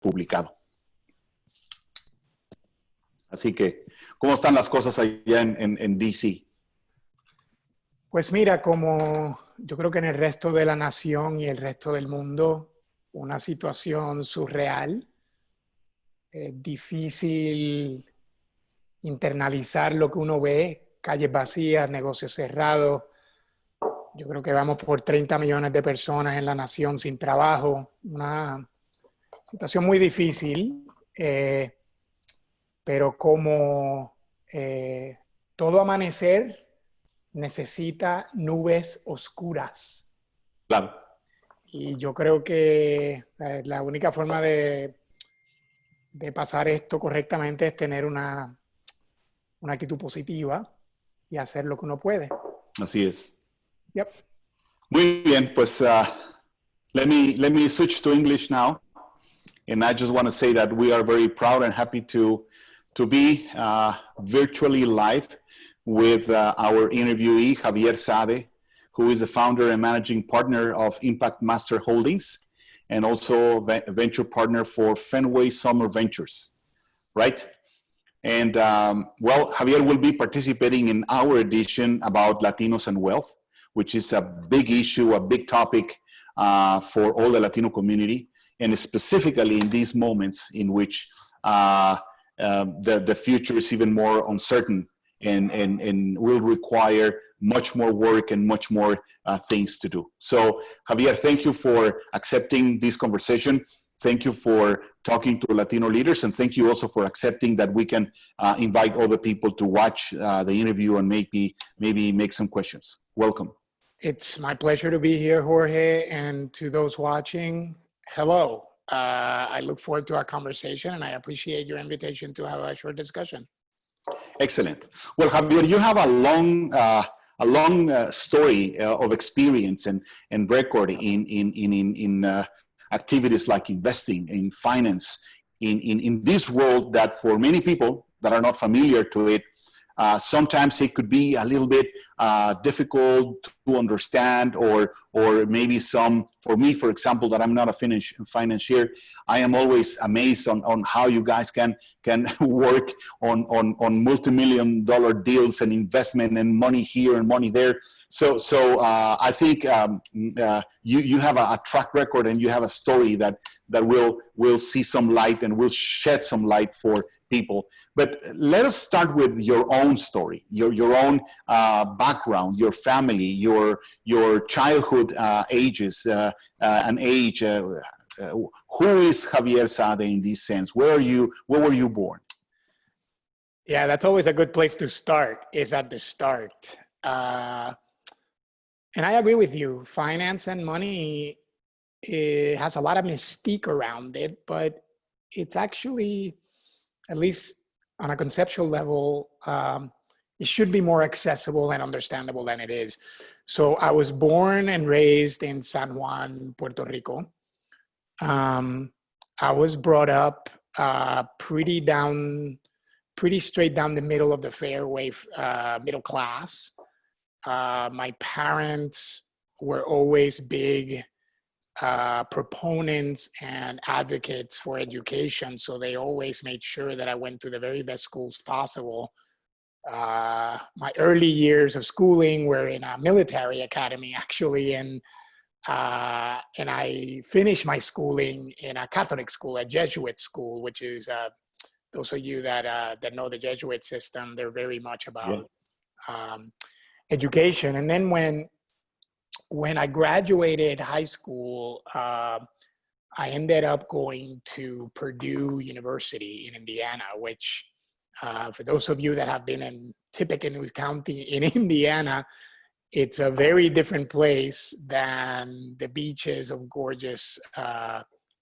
publicado. Así que, ¿cómo están las cosas allá en DC? Pues mira, como yo creo que en el resto de la nación y el resto del mundo, una situación surreal, difícil internalizar lo que uno ve, calles vacías, negocios cerrados. Yo creo que vamos por 30 millones de personas en la nación sin trabajo, una situación muy difícil, pero como todo amanecer necesita nubes oscuras. Claro. Y yo creo que, o sea, la única forma de pasar esto correctamente es tener una actitud positiva y hacer lo que uno puede. Así es. Yep. Muy bien, pues let me switch to English now. And I just want to say that we are very proud and happy to be virtually live with our interviewee, Javier Saade, who is the founder and managing partner of Impact Master Holdings and also venture partner for Fenway Summer Ventures, right? And well, Javier will be participating in our edition about Latinos and wealth, which is a big issue, a big topic for all the Latino community, and specifically in these moments in which the future is even more uncertain and will require much more work and much more things to do. So, Javier, thank you for accepting this conversation. Thank you for talking to Latino leaders, and thank you also for accepting that we can invite other people to watch the interview and maybe make some questions. Welcome. It's my pleasure to be here, Jorge, and to those watching, hello. I look forward to our conversation, and I appreciate your invitation to have a short discussion. Excellent. Well, Javier, you have a long story of experience and record in activities like investing, in finance, in this world that for many people that are not familiar to it, sometimes it could be a little bit difficult to understand, or maybe for me, for example, that I'm not a financier, I am always amazed on how you guys can work on multi-million-dollar deals and investment and money here and money there. So I think you have a track record and you have a story that will see some light and will shed some light for people. But let us start with your own story, your own background, your family, your childhood ages and age. Who is Javier Saade in this sense? Where were you born? Yeah, that's always a good place to start, is at the start. And I agree with you. Finance and money, it has a lot of mystique around it, but it's actually, at least on a conceptual level, it should be more accessible and understandable than it is. So I was born and raised in San Juan, Puerto Rico. I was brought up pretty straight down the middle of the fairway, middle class. My parents were always big proponents and advocates for education, so they always made sure that I went to the very best schools possible. My early years of schooling were in a military academy, actually, and I finished my schooling in a Catholic school, a Jesuit school, which is those of you that know the Jesuit system, they're very much about education. And then when I graduated high school, I ended up going to Purdue University in Indiana, which for those of you that have been in Tippecanoe County in Indiana, it's a very different place than the beaches of gorgeous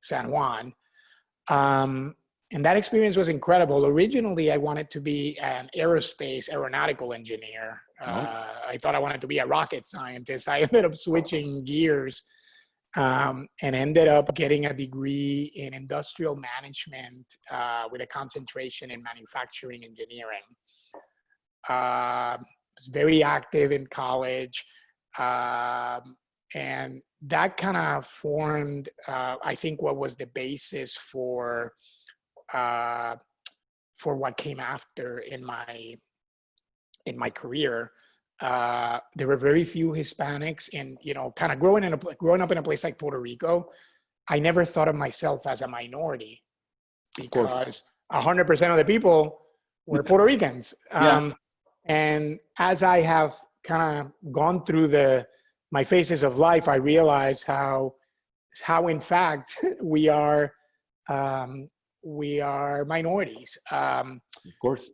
San Juan. And that experience was incredible. Originally, I wanted to be an aeronautical engineer. I thought I wanted to be a rocket scientist. I ended up switching gears and ended up getting a degree in industrial management with a concentration in manufacturing engineering. I was very active in college. And that kind of formed, I think, what was the basis for what came after in my career. There were very few Hispanics, and kind of growing up in a place like Puerto Rico, I never thought of myself as a minority because 100% of the people were Puerto Ricans. Yeah. And as I have kind of gone through my phases of life, I realized how in fact we are minorities. Of course.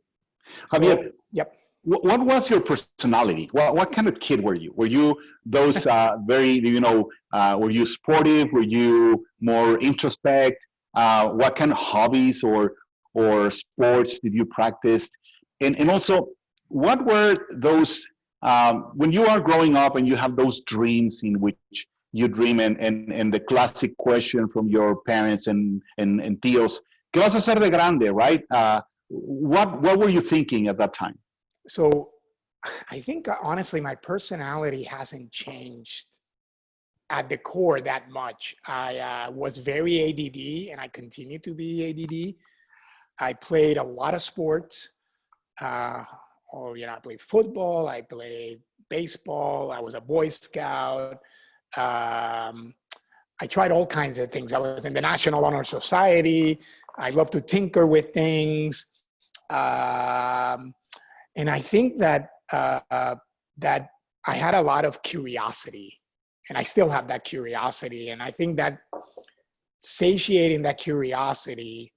So, Javier, yep. what was your personality? What kind of kid were you? Were you those very, were you sportive? Were you more introspect? What kind of hobbies or sports did you practice? And also, what were those, when you are growing up and you have those dreams in which you dream and the classic question from your parents and tíos, ¿qué vas a hacer de grande, right? What were you thinking at that time? So I think honestly, my personality hasn't changed at the core that much. I was very ADD and I continue to be ADD. I played a lot of sports. I played football, I played baseball, I was a Boy Scout. I tried all kinds of things. I was in the National Honor Society. I love to tinker with things. And I think that that I had a lot of curiosity, and I still have that curiosity. And I think that satiating that curiosity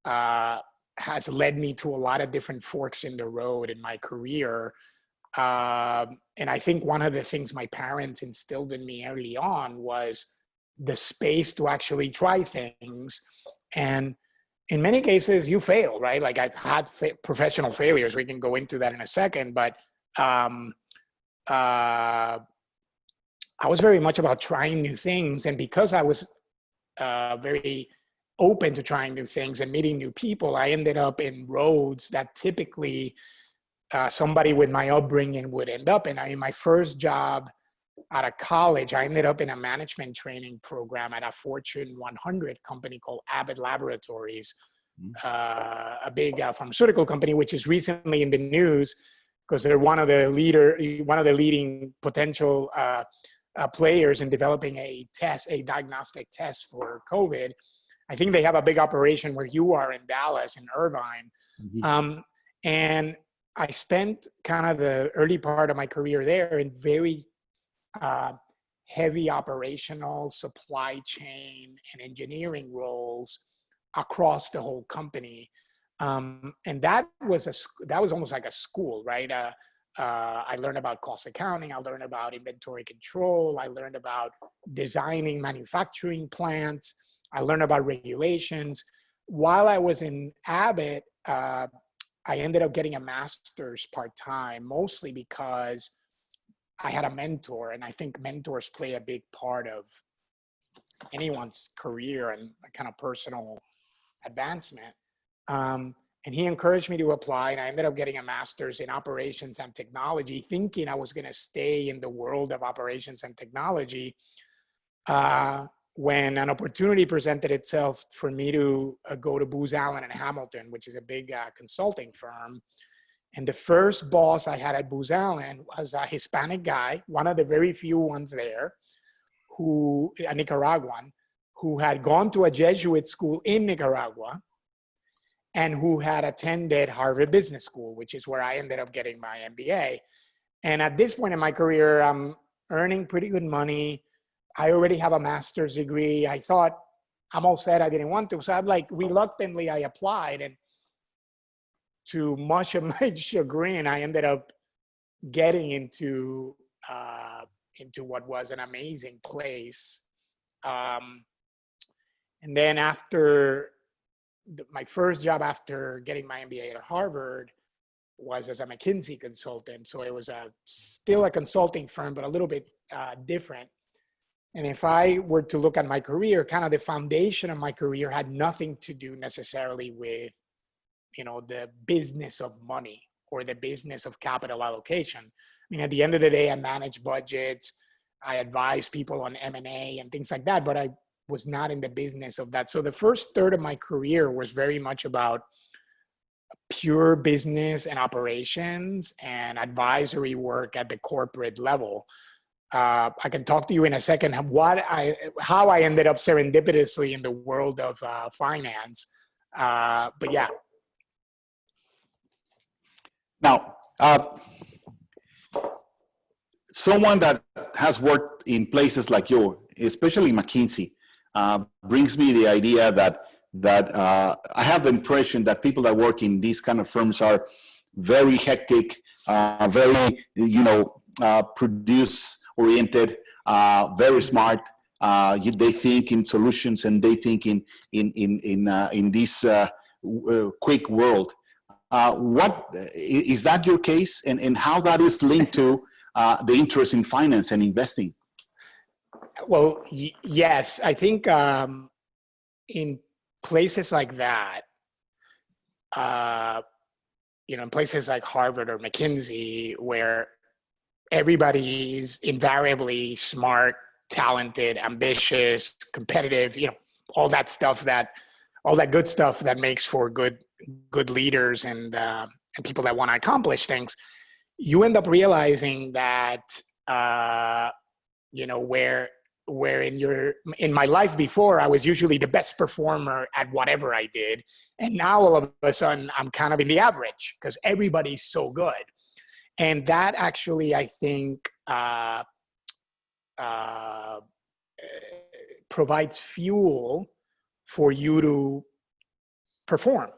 has led me to a lot of different forks in the road in my career. And I think one of the things my parents instilled in me early on was the space to actually try things. And in many cases, you fail, right? Like I've had professional failures. We can go into that in a second, but I was very much about trying new things. And because I was very open to trying new things and meeting new people, I ended up in roads that typically somebody with my upbringing would end up in. In my first job out of college, I ended up in a management training program at a Fortune 100 company called Abbott Laboratories, a big pharmaceutical company, which is recently in the news because they're one of the leading potential players in developing a diagnostic test for COVID. I think they have a big operation where you are in Dallas, in Irvine. Mm-hmm. And I spent kind of the early part of my career there in very heavy operational supply chain and engineering roles across the whole company. And that was almost like a school, right? I learned about cost accounting. I learned about inventory control. I learned about designing manufacturing plants. I learned about regulations. While I was in Abbott, I ended up getting a master's part-time, mostly because I had a mentor, and I think mentors play a big part of anyone's career and kind of personal advancement. And he encouraged me to apply, and I ended up getting a master's in operations and technology, thinking I was going to stay in the world of operations and technology. When an opportunity presented itself for me to go to Booz Allen and Hamilton, which is a big consulting firm. And the first boss I had at Booz Allen was a Hispanic guy, one of the very few ones there, a Nicaraguan, who had gone to a Jesuit school in Nicaragua and who had attended Harvard Business School, which is where I ended up getting my MBA. And at this point in my career, I'm earning pretty good money. I already have a master's degree. I thought I'm all set. I didn't want to. So reluctantly, I applied. And to much of my chagrin, I ended up getting into what was an amazing place. And then after my first job after getting my MBA at Harvard was as a McKinsey consultant. So it was still a consulting firm, but a little bit different. And if I were to look at my career, kind of the foundation of my career had nothing to do necessarily with, the business of money or the business of capital allocation. I mean, at the end of the day, I manage budgets. I advised people on M&A and things like that, but I was not in the business of that. So the first third of my career was very much about pure business and operations and advisory work at the corporate level. I can talk to you in a second how I ended up serendipitously in the world of finance. But yeah. Now, someone that has worked in places like yours, especially McKinsey, brings me the idea that I have the impression that people that work in these kind of firms are very hectic, very produce oriented, very smart. They think in solutions and they think in this quick world. What is that your case, and how that is linked to the interest in finance and investing? Well, yes, I think in places like that, in places like Harvard or McKinsey, where everybody is invariably smart, talented, ambitious, competitive, all that good stuff that makes for good leaders and people that want to accomplish things, you end up realizing that, where in my life before, I was usually the best performer at whatever I did. And now all of a sudden I'm kind of in the average because everybody's so good. And that actually, I think, provides fuel for you to perform.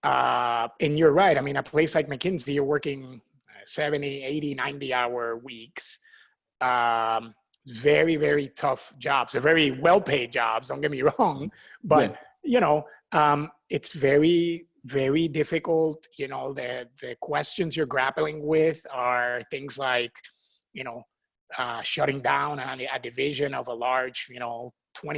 And you're right. I mean, a place like McKinsey, you're working 70, 80, 90-hour weeks. Very, very tough jobs. They're very well-paid jobs, don't get me wrong. But, it's very, very difficult. The questions you're grappling with are things like, shutting down a division of a large, $20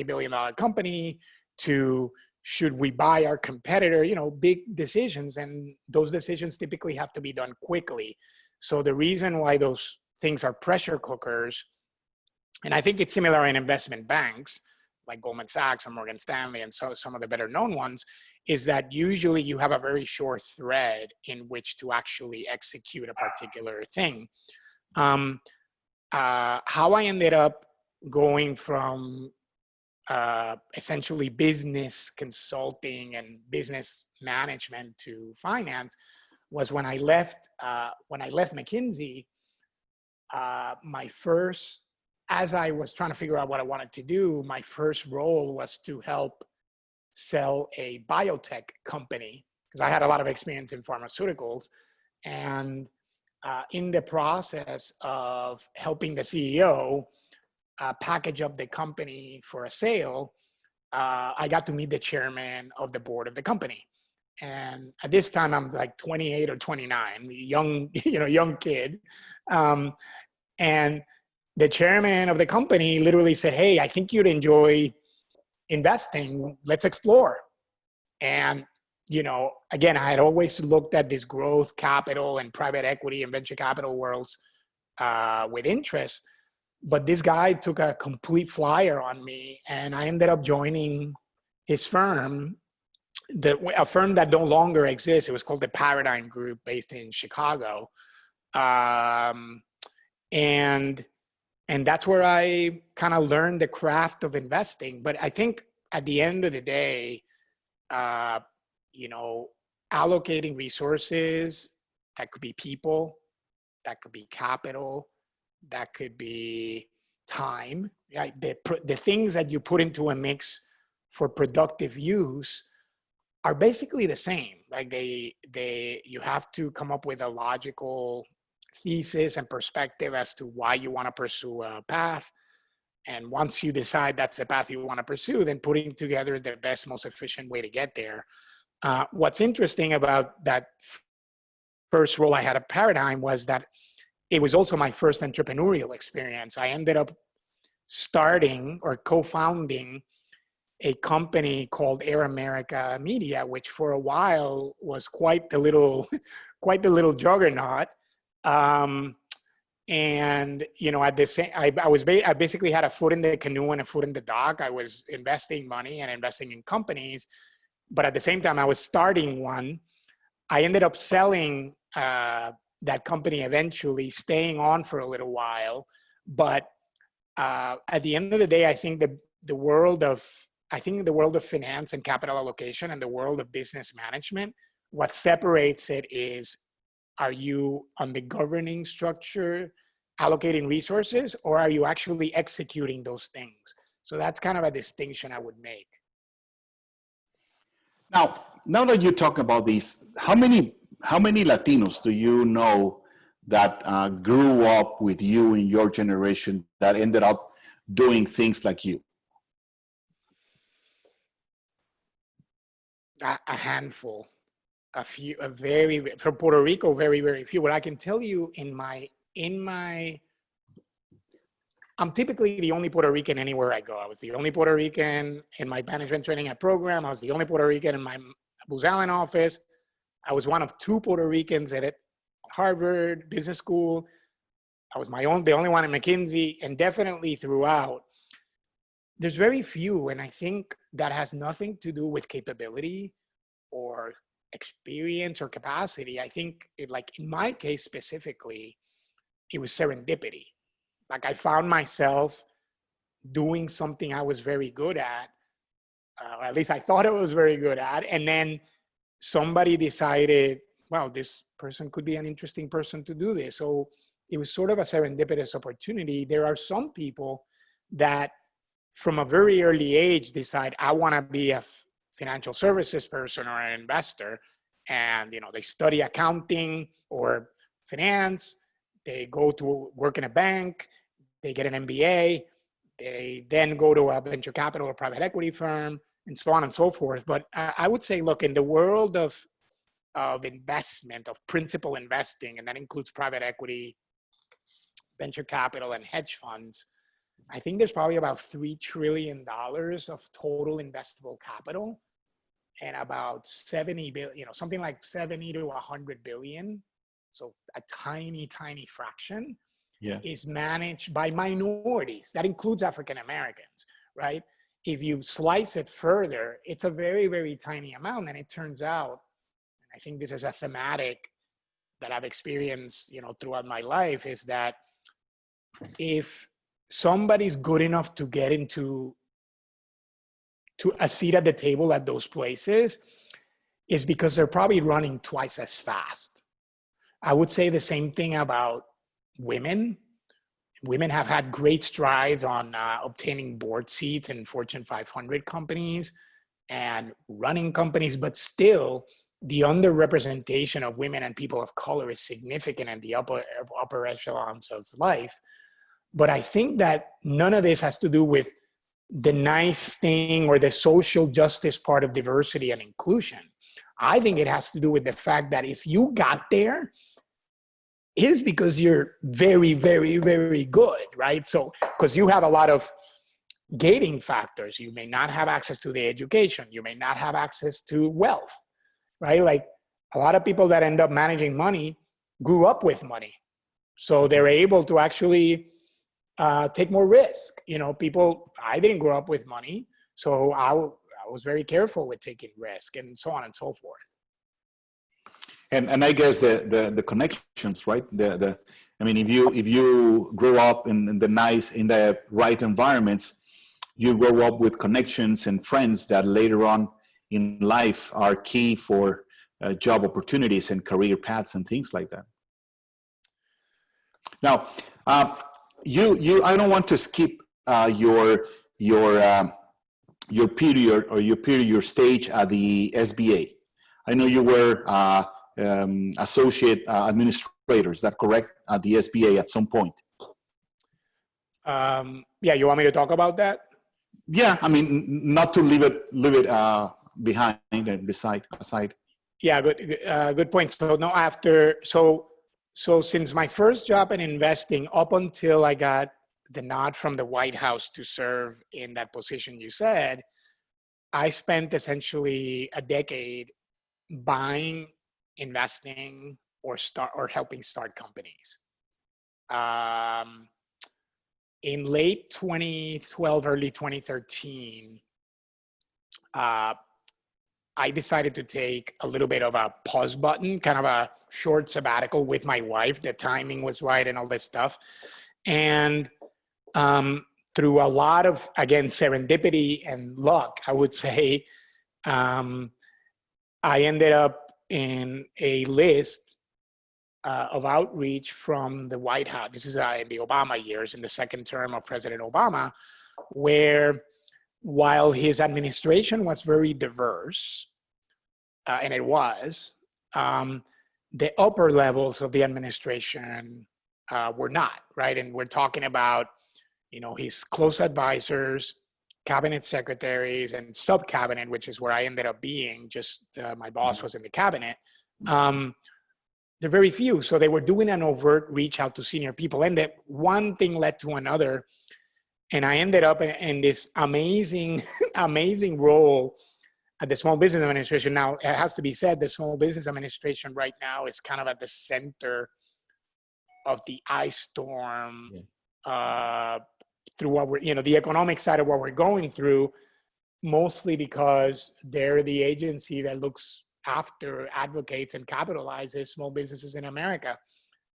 billion company to should we buy our competitor, big decisions. And those decisions typically have to be done quickly. So the reason why those things are pressure cookers, and I think it's similar in investment banks like Goldman Sachs or Morgan Stanley and so some of the better known ones, is that usually you have a very short thread in which to actually execute a particular thing. How I ended up going from essentially business consulting and business management to finance was when I left McKinsey. As I was trying to figure out what I wanted to do, my first role was to help sell a biotech company because I had a lot of experience in pharmaceuticals. And in the process of helping the CEO package up the company for a sale, I got to meet the chairman of the board of the company. And at this time, I'm like 28 or 29, young kid. And the chairman of the company literally said, "Hey, I think you'd enjoy investing. Let's explore." And, again, I had always looked at this growth capital and private equity and venture capital worlds with interest. But this guy took a complete flyer on me, and I ended up joining his firm, a firm that no longer exists. It was called the Paradigm Group, based in Chicago. And that's where I kind of learned the craft of investing. But I think at the end of the day, allocating resources, that could be people, that could be capital, that could be time, right? The things that you put into a mix for productive use are basically the same. Like you have to come up with a logical thesis and perspective as to why you want to pursue a path. And once you decide that's the path you want to pursue, then putting together the best, most efficient way to get there. What's interesting about that first role I had at Paradigm was that it was also my first entrepreneurial experience. I ended up starting or co-founding a company called Air America Media, which for a while was quite the little juggernaut. And, at the same, I basically had a foot in the canoe and a foot in the dock. I was investing money and investing in companies, but at the same time I was starting one. I ended up selling that company eventually, staying on for a little while. But at the end of the day, I think the world of finance and capital allocation and the world of business management, what separates it is, are you on the governing structure, allocating resources, or are you actually executing those things? So that's kind of a distinction I would make. Now that you talk about these, how many Latinos do you know that grew up with you in your generation that ended up doing things like you? A handful. A few, from Puerto Rico, very, very few. What I can tell you I'm typically the only Puerto Rican anywhere I go. I was the only Puerto Rican in my management training program. I was the only Puerto Rican in my Booz Allen office. I was one of 2 Puerto Ricans at Harvard Business School. I was the only one at McKinsey, and definitely throughout. There's very few, and I think that has nothing to do with capability or experience or capacity. I think like in my case specifically, it was serendipity. Like I found myself doing something I was very good at, or at least I thought I was very good at. And then somebody decided, wow, this person could be an interesting person to do this. So it was sort of a serendipitous opportunity. There are some people that from a very early age decide, I want to be a financial services person or an investor, and they study accounting or finance, they go to work in a bank, they get an MBA, they then go to a venture capital or private equity firm, and so on and so forth. But I would say, look, in the world of investment, of principal investing, and that includes private equity, venture capital, and hedge funds, I think there's probably about $3 trillion of total investable capital, and about 70 billion, something like 70 to 100 billion. So a tiny, tiny fraction is managed by minorities. That includes African Americans, right? If you slice it further, it's a very, very tiny amount. And it turns out, I think this is a thematic that I've experienced, throughout my life, is that if somebody's good enough to get into a seat at the table at those places, is because they're probably running twice as fast. I would say the same thing about women. Women have had great strides on obtaining board seats in Fortune 500 companies and running companies, but still the underrepresentation of women and people of color is significant in the upper echelons of life. But I think that none of this has to do with the nice thing or the social justice part of diversity and inclusion. I think it has to do with the fact that if you got there, it is because you're very, very, very good, right? So, because you have a lot of gating factors. You may not have access to the education. You may not have access to wealth, right? Like a lot of people that end up managing money grew up with money. So they're able to actually take more risk. I didn't grow up with money, so I was very careful with taking risk, and so on and so forth. And I guess the connections, right? If you grow up in the right environments, you grow up with connections and friends that later on in life are key for job opportunities and career paths and things like that. Now, I don't want to skip your period or your stage at the SBA. I know you were associate administrator. Is that correct? At the SBA at some point. Yeah, you want me to talk about that? Yeah, not to leave it behind and aside. Yeah, good point. So since my first job in investing, up until I got the nod from the White House to serve in that position you said, I spent essentially a decade buying, investing, or helping start companies. in late 2012, early 2013, I decided to take a little bit of a pause button, kind of a short sabbatical with my wife. The timing was right and all this stuff. And through a lot of, again, serendipity and luck, I would say, I ended up in a list of outreach from the White House. This is in the Obama years, in the second term of President Obama, where while his administration was very diverse, and it was, the upper levels of the administration were not, right? And we're talking about, his close advisors, cabinet secretaries, and sub-cabinet, which is where I ended up being, just my boss was in the cabinet. They're very few. So they were doing an overt reach out to senior people. And that one thing led to another. And I ended up in this amazing, amazing role at the Small Business Administration. Now, it has to be said, the Small Business Administration right now is kind of at the center of the ice storm through what we're, the economic side of what we're going through, mostly because they're the agency that looks after, advocates, and capitalizes small businesses in America.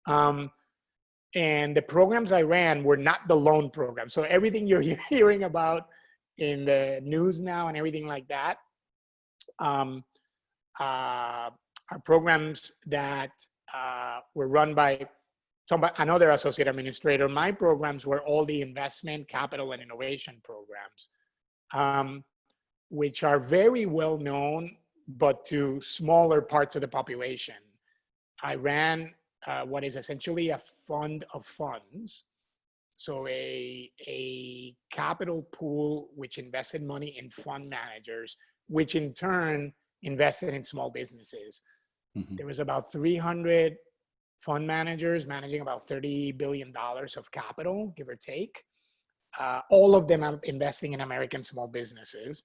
And the programs I ran were not the loan program. So everything you're hearing about in the news now and everything like that are programs that were run by another associate administrator. My programs were all the investment, capital, and innovation programs, which are very well known, but to smaller parts of the population. I ran what is essentially a fund of funds. So a capital pool which invested money in fund managers, which in turn invested in small businesses. Mm-hmm. There was about 300 fund managers managing about $30 billion of capital, give or take. All of them are investing in American small businesses.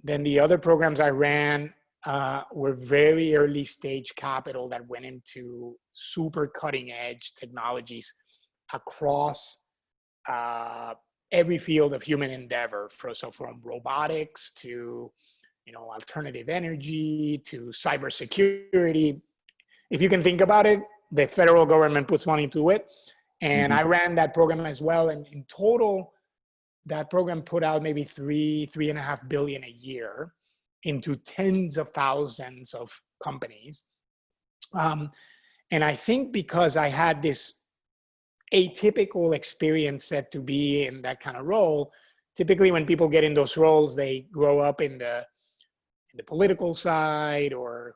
Then the other programs I ran were very early stage capital that went into super cutting edge technologies across every field of human endeavor. So from robotics to alternative energy to cybersecurity. If you can think about it, the federal government puts money into it. And I ran that program as well. And in total, that program put out maybe $3.5 billion a year into tens of thousands of companies. And I think because I had this atypical experience set to be in that kind of role, typically when people get in those roles, they grow up in the political side or,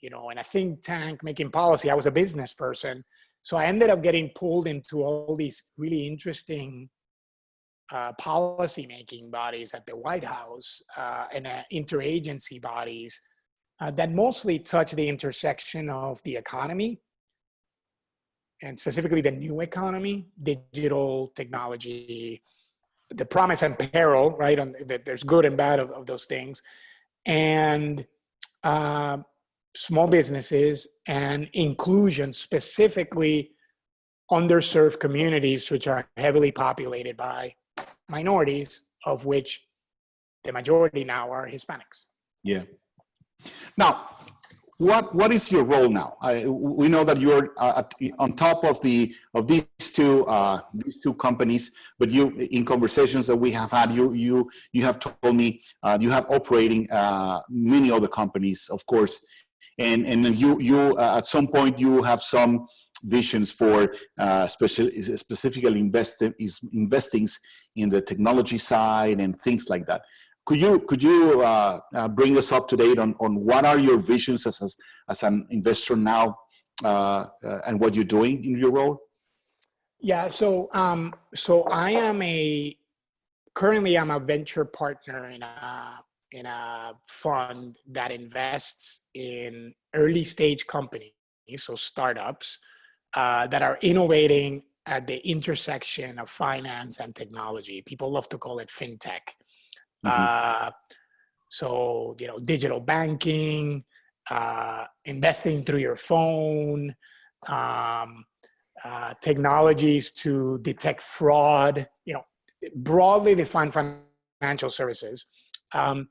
in a think tank making policy. I was a business person. So I ended up getting pulled into all these really interesting policy-making bodies at the White House and interagency bodies that mostly touch the intersection of the economy and specifically the new economy, digital technology, the promise and peril, right? That there's good and bad of those things, and small businesses and inclusion, specifically underserved communities, which are heavily populated by minorities, of which the majority now are Hispanics. Yeah. Now, what is your role now? We know that you're on top of these two companies, but you, in conversations that we have had, you have told me you have operating many other companies, of course, and you at some point you have some visions for specifically investing in the technology side and things like that. Could you bring us up to date on what are your visions as an investor now and what you're doing in your role? Yeah, so I am currently I'm a venture partner in a fund that invests in early stage companies, so startups that are innovating at the intersection of finance and technology. People love to call it fintech. So, digital banking, investing through your phone, technologies to detect fraud, broadly defined financial services. And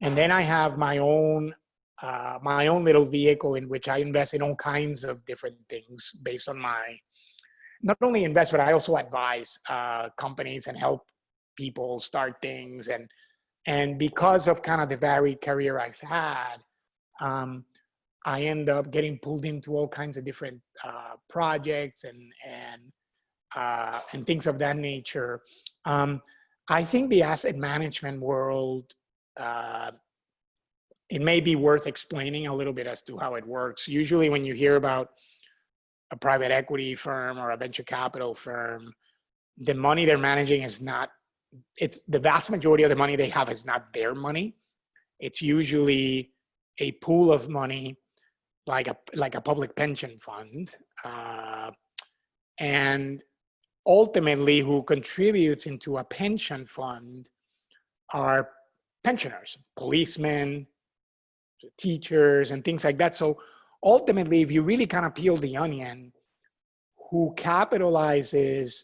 then I have my own little vehicle in which I invest in all kinds of different things based on not only invest, but I also advise companies and help people start things. And because of kind of the varied career I've had, I end up getting pulled into all kinds of different projects and things of that nature. I think the asset management world, it may be worth explaining a little bit as to how it works. Usually when you hear about a private equity firm or a venture capital firm, the money they're managing is not, it's the vast majority of the money they have is not their money. It's usually a pool of money, like a public pension fund. And ultimately who contributes into a pension fund are pensioners, policemen, teachers, and things like that. So ultimately, if you really kind of peel the onion, who capitalizes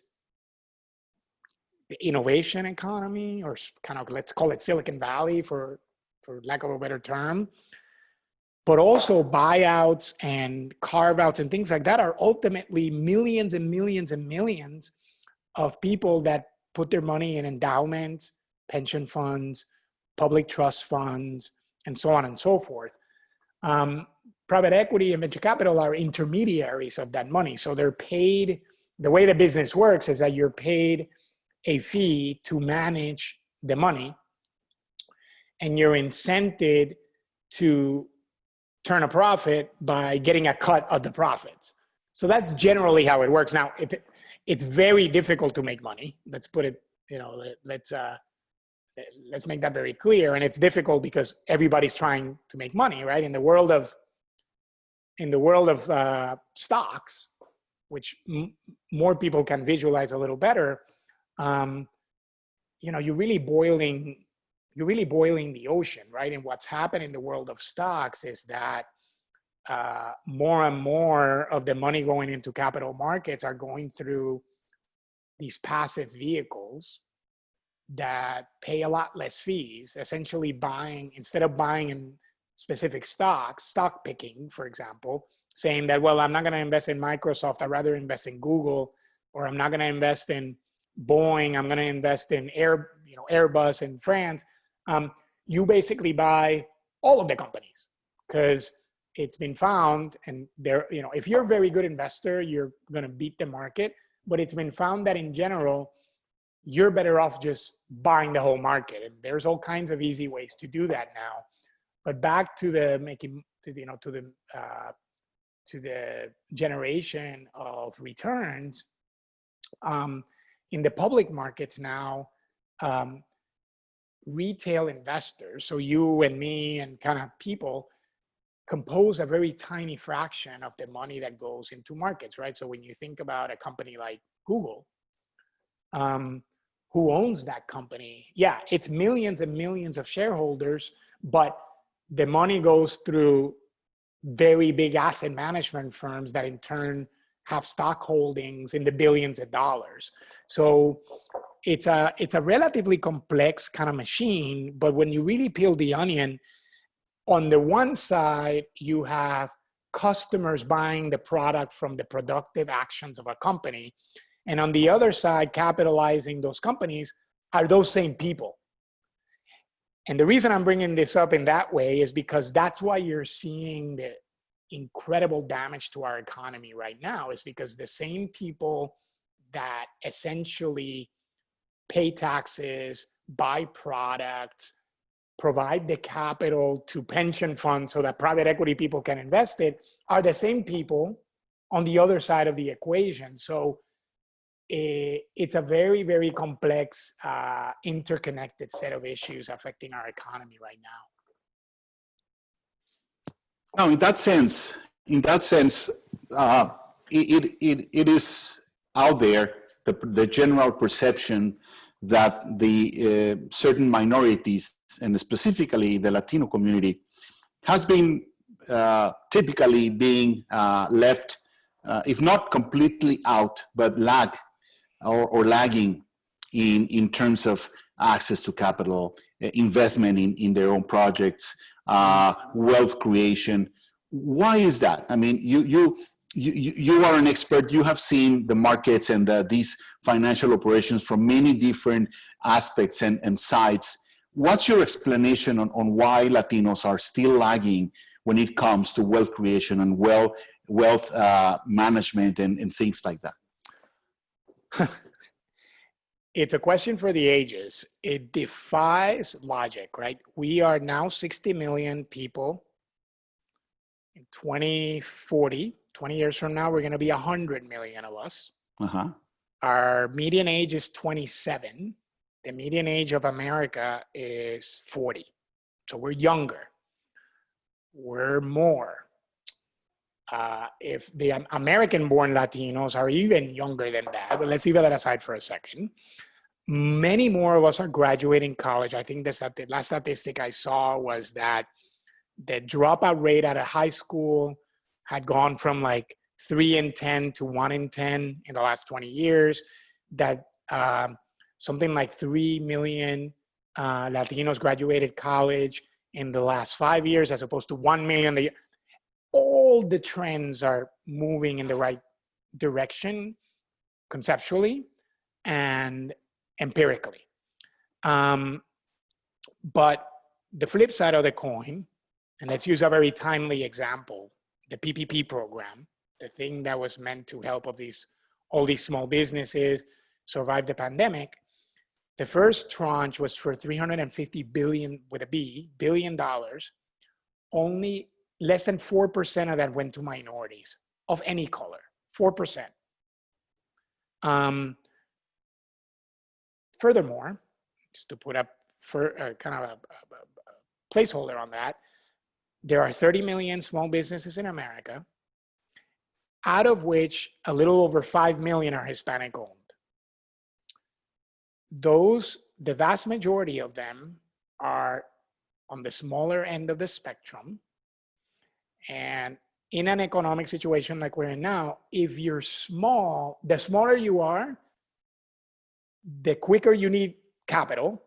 the innovation economy, or kind of, let's call it Silicon Valley for lack of a better term, but also buyouts and carve-outs and things like that, are ultimately millions and millions and millions of people that put their money in endowments, pension funds, public trust funds, and so on and so forth. Private equity and venture capital are intermediaries of that money. So they're paid, the way the business works is that you're paid a fee to manage the money, and you're incented to turn a profit by getting a cut of the profits. So that's generally how it works. Now, it's very difficult to make money. Let's put it, let's make that very clear. And it's difficult because everybody's trying to make money, right? In the world of stocks, which more people can visualize a little better, you're really boiling the ocean, right? And what's happened in the world of stocks is that more and more of the money going into capital markets are going through these passive vehicles that pay a lot less fees, essentially buying, instead of buying in specific stocks, stock picking, for example, saying that, well, I'm not going to invest in Microsoft, I'd rather invest in Google, or I'm not going to invest in Boeing, I'm going to invest in Airbus in France. You basically buy all of the companies because it's been found, and if you're a very good investor, you're going to beat the market, but it's been found that in general, you're better off just buying the whole market. And there's all kinds of easy ways to do that now. But back to the generation of returns, in the public markets now, retail investors, so you and me and kind of people, compose a very tiny fraction of the money that goes into markets, right? So when you think about a company like Google, who owns that company? Yeah, it's millions and millions of shareholders, but the money goes through very big asset management firms that in turn have stock holdings in the billions of dollars. So it's a relatively complex kind of machine, but when you really peel the onion, on the one side, you have customers buying the product from the productive actions of a company. And on the other side, capitalizing those companies are those same people. And the reason I'm bringing this up in that way is because that's why you're seeing the incredible damage to our economy right now, is because the same people that essentially pay taxes, buy products, provide the capital to pension funds so that private equity people can invest it, are the same people on the other side of the equation. So it's a very, very complex, interconnected set of issues affecting our economy right now. Now, in that sense, it is out there, the general perception that the certain minorities, and specifically the Latino community, has been typically being left if not completely out, but lagging in terms of access to capital, investment in their own projects, wealth creation. Why is that? I mean, you are an expert. You have seen the markets and these financial operations from many different aspects and sides. What's your explanation on why Latinos are still lagging when it comes to wealth creation and wealth management and things like that? It's a question for the ages. It defies logic, right? We are now 60 million people. In 2040, 20 years from now, we're going to be 100 million of us. Uh-huh. Our median age is 27. The median age of America is 40. So we're younger. We're more. If the American-born Latinos are even younger than that, but let's leave that aside for a second. Many more of us are graduating college. I think the last statistic I saw was that the dropout rate out of high school had gone from like 3 in 10 to 1 in 10 in the last 20 years. That something like 3 million Latinos graduated college in the last 5 years, as opposed to 1 million. All the trends are moving in the right direction conceptually and empirically. But the flip side of the coin, and let's use a very timely example, the PPP program, the thing that was meant to help all these small businesses survive the pandemic. The first tranche was for $350 billion billion. Only less than 4% of that went to minorities of any color, 4%. Furthermore, just to put up for kind of a placeholder on that, there are 30 million small businesses in America, out of which a little over 5 million are Hispanic owned. The vast majority of them are on the smaller end of the spectrum. And in an economic situation like we're in now, if you're small, the smaller you are, the quicker you need capital,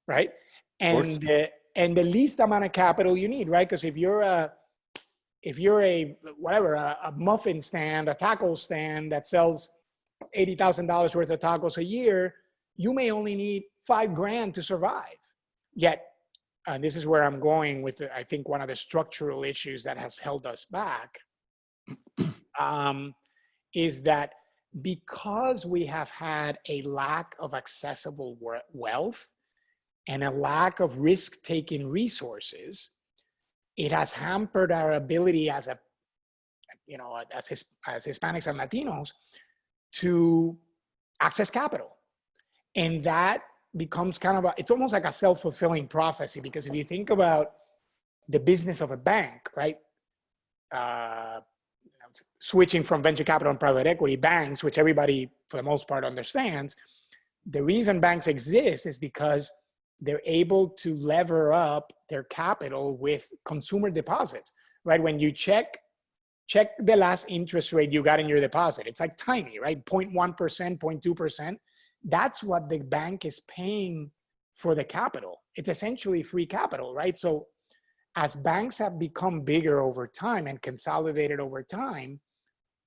right? And the least amount of capital you need, right? Because if you're a muffin stand, a taco stand that sells $80,000 worth of tacos a year, you may only need $5,000 to survive. Yet, this is where I'm going with, I think, one of the structural issues that has held us back is that because we have had a lack of accessible wealth and a lack of risk-taking resources, it has hampered our ability as Hispanics and Latinos to access capital. And that becomes kind of it's almost like a self-fulfilling prophecy, because if you think about the business of a bank, right? Switching from venture capital and private equity, banks, which everybody for the most part understands, the reason banks exist is because they're able to lever up their capital with consumer deposits, right? When you check the last interest rate you got in your deposit, it's like tiny, right? 0.1%, 0.2%. That's what the bank is paying for the capital. It's essentially free capital, right? So as banks have become bigger over time and consolidated over time,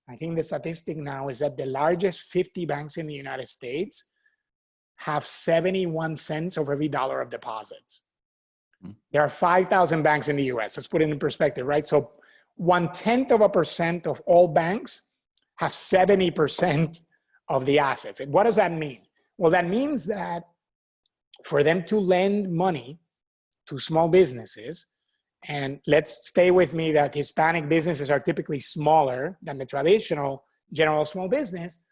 I think the statistic now is that the largest 50 banks in the United States have 71 cents of every dollar of deposits. There are 5,000 banks in the US. Let's put it in perspective, right? So 0.1% of all banks have 70% of the assets. And what does that mean? Well, that means that for them to lend money to small businesses, and let's stay with me that Hispanic businesses are typically smaller than the traditional general small business.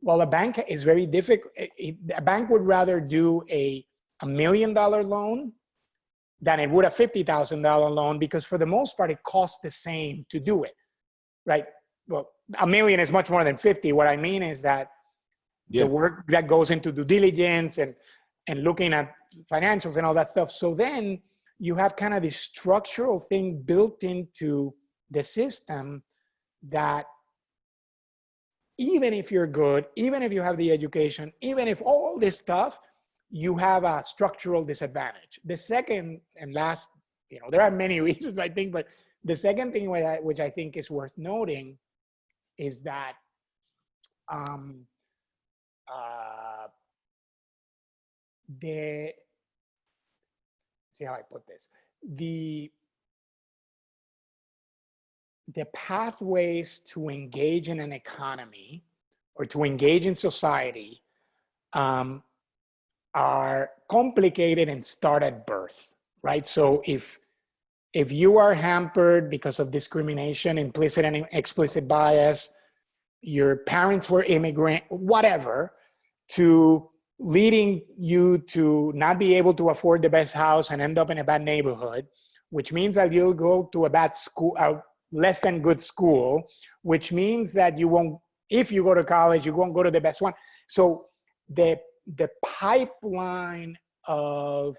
Well, a bank is very difficult. A bank would rather do a $1 million loan than it would a $50,000 loan, because for the most part, it costs the same to do it, right? Well, $1 million is much more than 50. What I mean is that the work that goes into due diligence and looking at financials and all that stuff. So then you have kind of this structural thing built into the system that even if you're good, even if you have the education, even if all this stuff, you have a structural disadvantage. The second and last, there are many reasons, I think, but the second thing which I think is worth noting is that see how I put this, the pathways to engage in an economy or to engage in society are complicated and start at birth, right? So if you are hampered because of discrimination, implicit and explicit bias, your parents were immigrant, whatever, to leading you to not be able to afford the best house and end up in a bad neighborhood, which means that you'll go to a bad school, less than good school, which means that you won't, if you go to college, you won't go to the best one. So the pipeline of,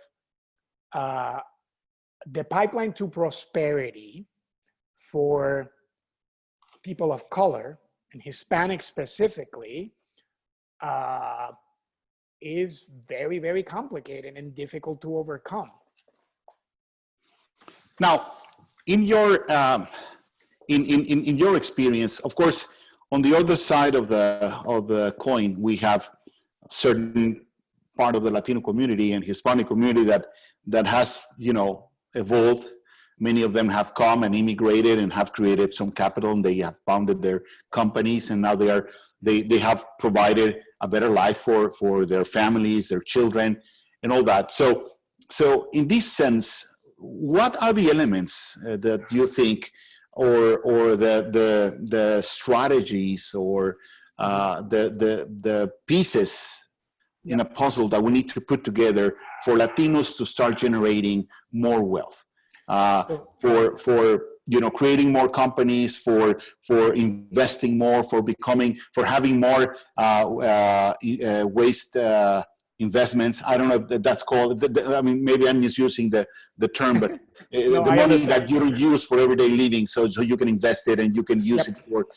the pipeline to prosperity for people of color, and Hispanic specifically, is very, very complicated and difficult to overcome. Now, in your in your experience, of course, on the other side of the coin, we have a certain part of the Latino community and Hispanic community that has evolved. Many of them have come and immigrated and have created some capital, and they have founded their companies, and now they have provided a better life for their families, their children, and all that. So in this sense, what are the elements that you think, or the strategies, or the pieces in a puzzle that we need to put together for Latinos to start generating more wealth? For creating more companies, for investing more, for having more waste investments. I don't know if that's called. I mean, maybe I'm misusing the term, but no, the money that you don't use for everyday living, so you can invest it and you can use it for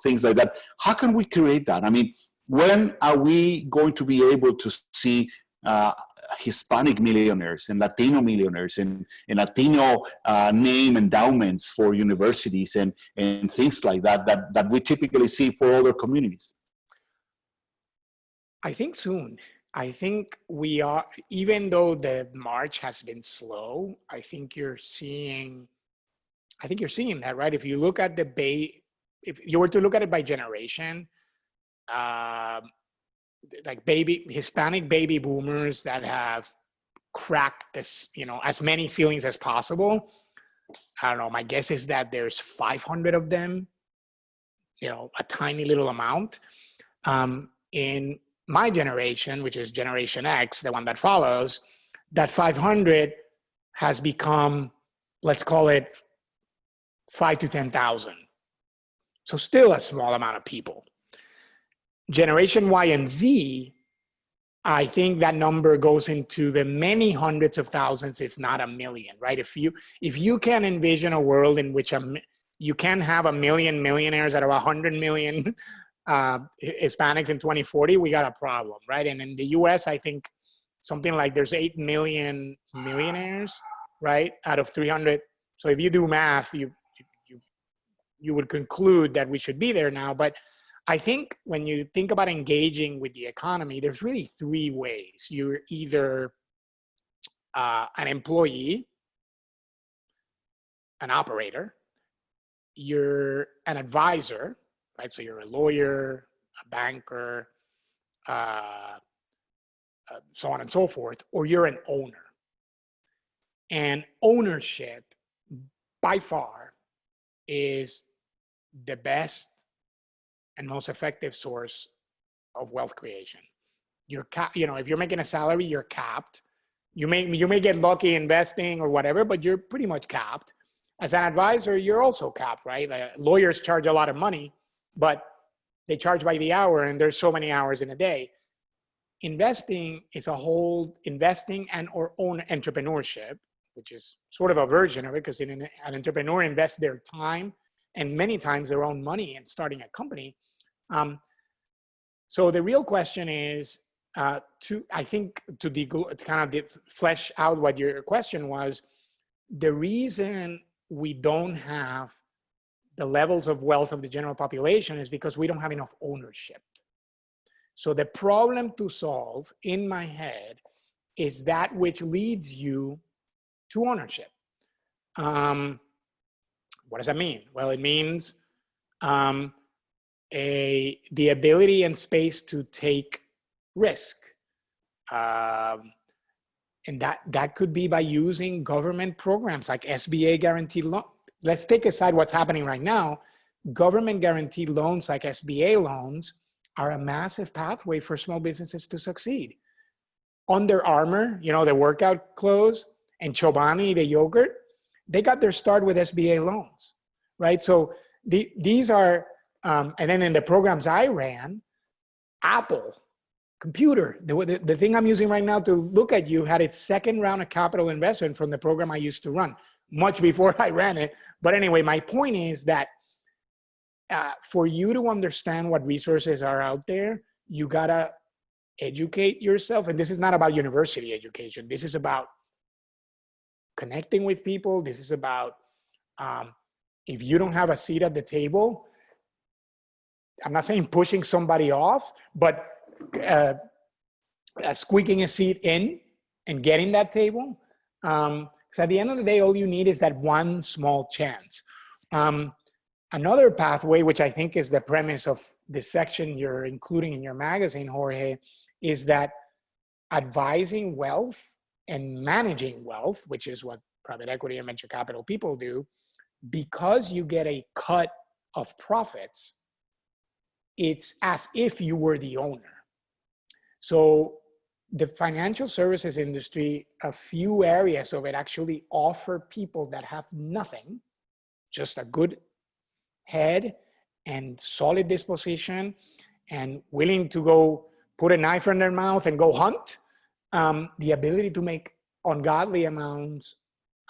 things like that. How can we create that? I mean, when are we going to be able to see Hispanic millionaires and Latino millionaires and Latino name endowments for universities and things like that we typically see for other communities? I think soon. I think we are, even though the march has been slow, I think you're seeing that, right? If you look at if you were to look at it by generation, like Hispanic baby boomers that have cracked this, as many ceilings as possible. I don't know, my guess is that there's 500 of them, a tiny little amount. In my generation, which is Generation X, the one that follows, that 500 has become, let's call it 5 to 10,000. So still a small amount of people. Generation Y and Z, I think that number goes into the many hundreds of thousands, if not a million, right? If you can envision a world in which you can have 1 million millionaires out of 100 million Hispanics in 2040, we got a problem, right? And in the US, I think something like there's 8 million millionaires, right, out of 300. So if you do math, you would conclude that we should be there now. But I think when you think about engaging with the economy, there's really 3 ways. You're either an employee, an operator, you're an advisor, right? So you're a lawyer, a banker, so on and so forth, or you're an owner. And ownership, by far, is the best and most effective source of wealth creation. If you're making a salary, you're capped. You may get lucky investing or whatever, but you're pretty much capped. As an advisor, you're also capped, right? Lawyers charge a lot of money, but they charge by the hour, and there's so many hours in a day. Investing is investing and or own entrepreneurship, which is sort of a version of it, because an entrepreneur invests their time and many times their own money in starting a company. So the real question is, to kind of flesh out what your question was, the reason we don't have the levels of wealth of the general population is because we don't have enough ownership. So the problem to solve in my head is that which leads you to ownership. What does that mean? Well, it means the ability and space to take risk. And that could be by using government programs like SBA guaranteed loan. Let's take aside what's happening right now. Government guaranteed loans like SBA loans are a massive pathway for small businesses to succeed. Under Armour, you know, the workout clothes, and Chobani, the yogurt, they got their start with SBA loans, right? So these are, and then in the programs I ran, Apple, computer, the thing I'm using right now to look at you had its second round of capital investment from the program I used to run, much before I ran it. But anyway, my point is that for you to understand what resources are out there, you gotta educate yourself. And this is not about university education. This is about connecting with people. This is about, if you don't have a seat at the table, I'm not saying pushing somebody off, but squeaking a seat in and getting that table. Because at the end of the day, all you need is that one small chance. Another pathway, which I think is the premise of this section you're including in your magazine, Jorge, is that advising wealth and managing wealth, which is what private equity and venture capital people do, because you get a cut of profits, it's as if you were the owner. So the financial services industry, a few areas of it actually offer people that have nothing, just a good head and solid disposition and willing to go put a knife in their mouth and go hunt, the ability to make ungodly amounts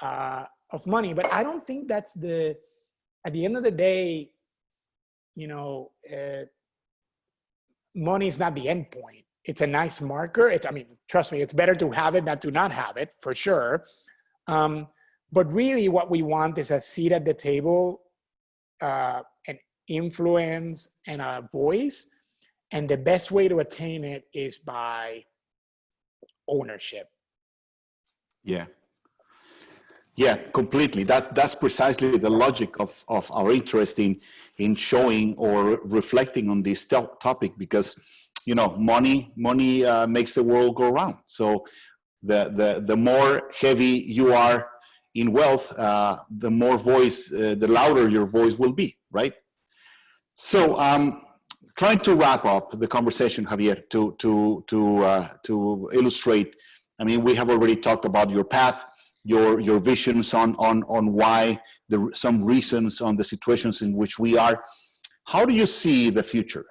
of money. But I don't think that's at the end of the day, you know, money is not the end point. It's a nice marker. I mean, trust me, it's better to have it than to not have it, for sure. But really what we want is a seat at the table, an influence, and a voice. And the best way to attain it is by ownership. Yeah. Yeah, completely. That's precisely the logic of our interest in showing or reflecting on this topic, because, you know, money makes the world go round. So the more heavy you are in wealth, the more voice, the louder your voice will be, right? So trying to wrap up the conversation, Javier, to illustrate. I mean, we have already talked about your path, your visions on why, some reasons on the situations in which we are. How do you see the future?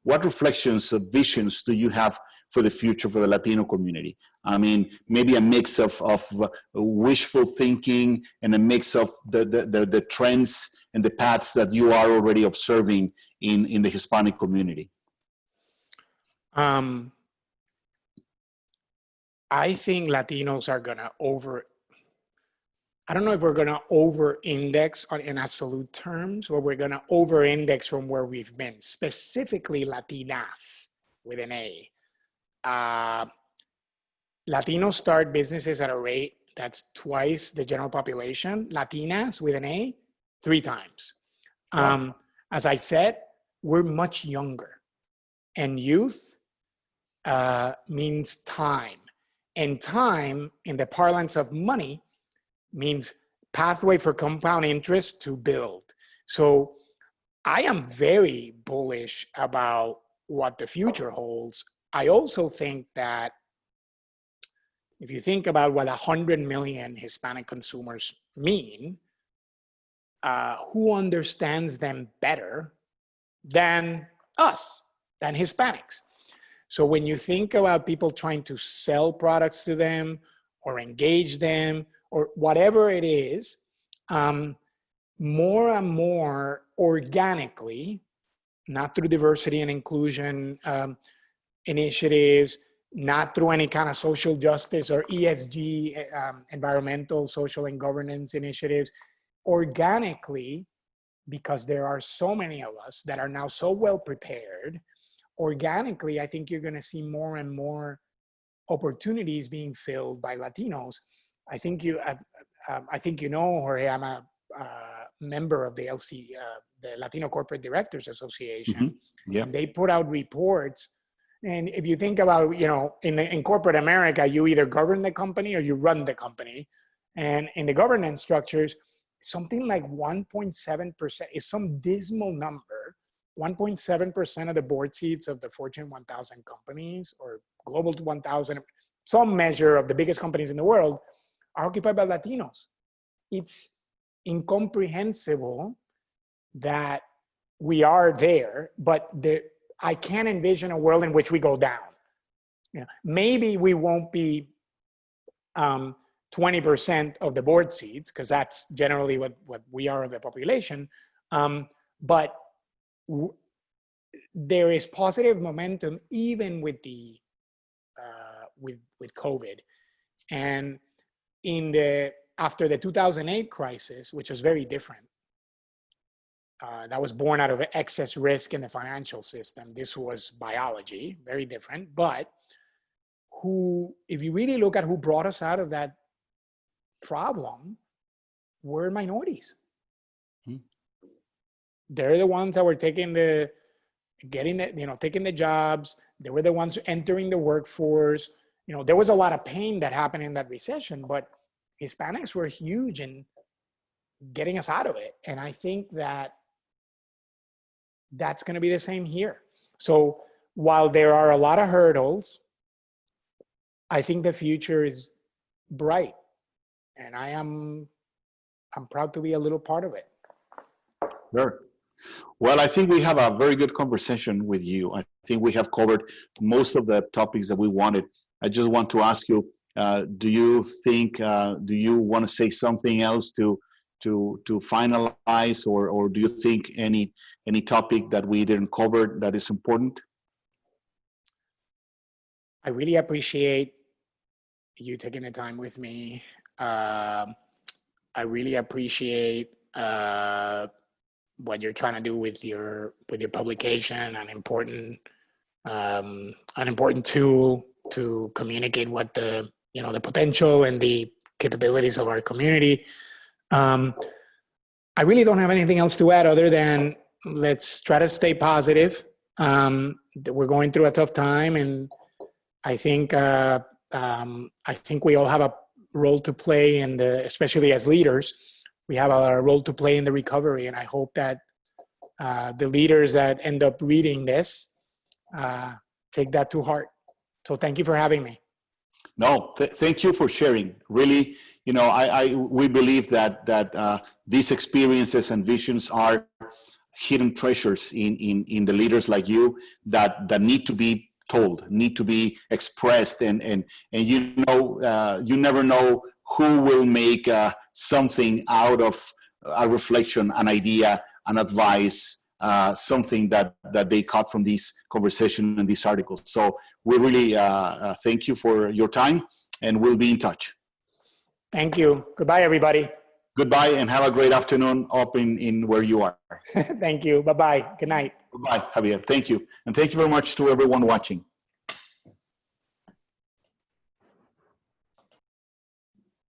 What reflections of visions do you have for the future for the Latino community? I mean, maybe a mix of wishful thinking and a mix of the trends and the paths that you are already observing in the Hispanic community. I think Latinos are gonna I don't know if we're gonna over-index in absolute terms, or we're gonna over-index from where we've been, specifically Latinas with an A. Latinos start businesses at a rate that's twice the general population. Latinas with an A, 3 times. Wow. As I said, we're much younger, and youth means time. And time, in the parlance of money, means pathway for compound interest to build. So I am very bullish about what the future holds. I also think that if you think about what 100 million Hispanic consumers mean, who understands them better than us, than Hispanics? So when you think about people trying to sell products to them or engage them or whatever it is, more and more organically, not through diversity and inclusion initiatives, not through any kind of social justice or ESG, environmental, social, and governance initiatives, organically, because there are so many of us that are now so well prepared. Organically, I think you're going to see more and more opportunities being filled by Latinos. I think you know, Jorge, I'm a member of the the Latino Corporate Directors Association. Mm-hmm. Yeah. And they put out reports. And if you think about, you know, in corporate America, you either govern the company or you run the company. And in the governance structures, something like 1.7% is some dismal number. 1.7% of the board seats of the Fortune 1000 companies or Global 1000, some measure of the biggest companies in the world, are occupied by Latinos. It's incomprehensible that we are there, but I can't envision a world in which we go down. You know, maybe we won't be 20% of the board seats, because that's generally what we are of the population. But there is positive momentum even with the with COVID, and after the 2008 crisis, which was very different. That was born out of excess risk in the financial system. This was biology, very different. But if you really look at who brought us out of that problem, were minorities. They're the ones that were taking the jobs. They were the ones entering the workforce. You know, there was a lot of pain that happened in that recession, but Hispanics were huge in getting us out of it. And I think that's going to be the same here. So while there are a lot of hurdles, I think the future is bright, and I'm proud to be a little part of it. Sure. Well, I think we have a very good conversation with you. I think we have covered most of the topics that we wanted. I just want to ask you, do you want to say something else to finalize, or do you think any topic that we didn't cover that is important? I really appreciate you taking the time with me. I really appreciate what you're trying to do with your publication, an important tool to communicate what the potential and the capabilities of our community. I really don't have anything else to add other than let's try to stay positive. We're going through a tough time, and I think we all have a role to play especially as leaders. We have a role to play in the recovery, and I hope that the leaders that end up reading this take that to heart. So thank you for having me. No, thank you for sharing. Really, we believe that these experiences and visions are hidden treasures in the leaders like you that need to be told, need to be expressed, and you never know who will make something out of a reflection, an idea, an advice, something that they caught from this conversation and these articles. So we really thank you for your time, and we'll be in touch. Thank you. Goodbye, everybody. Goodbye, and have a great afternoon up in where you are. Thank you. Bye-bye. Good night. Bye-bye, Javier. Thank you. And thank you very much to everyone watching.